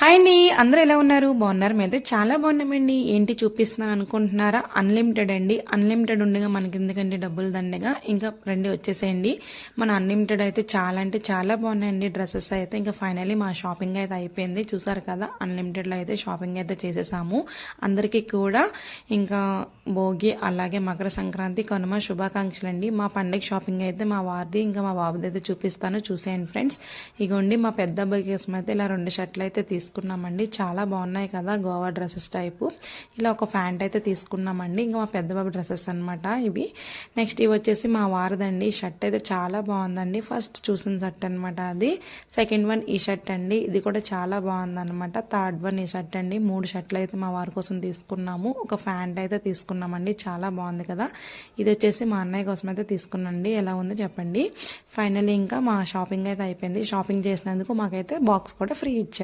Hi అండి, అందరూ ఎలా ఉన్నారు? బాగున్నారు? మేమైతే చాలా బాగున్నామండి. ఏంటి చూపిస్తున్నాను అనుకుంటున్నారా? అన్లిమిటెడ్ అండి. అన్లిమిటెడ్ ఉండగా మనకి ఎందుకంటే డబ్బులు దండగా ఇంకా రండి వచ్చేసేయండి. మన అన్లిమిటెడ్ అయితే చాలా అంటే చాలా బాగున్నాయండి డ్రెస్సెస్ అయితే. ఇంకా ఫైనల్లీ మా షాపింగ్ అయితే అయిపోయింది. చూసారు కదా, అన్లిమిటెడ్లో అయితే షాపింగ్ అయితే చేసేసాము. అందరికీ కూడా ఇంకా భోగి అలాగే మకర సంక్రాంతి కనుమ శుభాకాంక్షలు అండి. మా పండగ షాపింగ్ అయితే మా వారిది ఇంకా మా బాబుది అయితే చూపిస్తాను, చూసేయండి ఫ్రెండ్స్. ఇగోండి మా పెద్ద అబ్బాయి కోసం అయితే ఇలా 2 షర్ట్లు అయితే తీసుకున్నామండి. చాలా బాగున్నాయి కదా, గోవా డ్రెస్సెస్ టైపు. ఇలా ఒక ప్యాంట్ అయితే తీసుకున్నామండి. ఇంకా మా పెద్ద బాబు డ్రెస్సెస్ అనమాట ఇవి. నెక్స్ట్ ఇవి వచ్చేసి మా వారిదండి. షర్ట్ అయితే చాలా బాగుందండి. ఫస్ట్ చూసిన షర్ట్ అనమాట అది. సెకండ్ వన్ ఈ షర్ట్ అండి, ఇది కూడా చాలా బాగుందన్నమాట. థర్డ్ వన్ ఈ షర్ట్ అండి. 3 షర్ట్లు అయితే మా వారి కోసం తీసుకున్నాము. ఒక ప్యాంట్ అయితే తీసుకున్నామండి, చాలా బాగుంది కదా. ఇది వచ్చేసి మా అన్నయ్య కోసం అయితే తీసుకున్నాండి. ఎలా ఉందో చెప్పండి. ఫైనల్లీ ఇంకా మా షాపింగ్ అయితే అయిపోయింది. షాపింగ్ చేసినందుకు మాకైతే బాక్స్ కూడా ఫ్రీ ఇచ్చారు.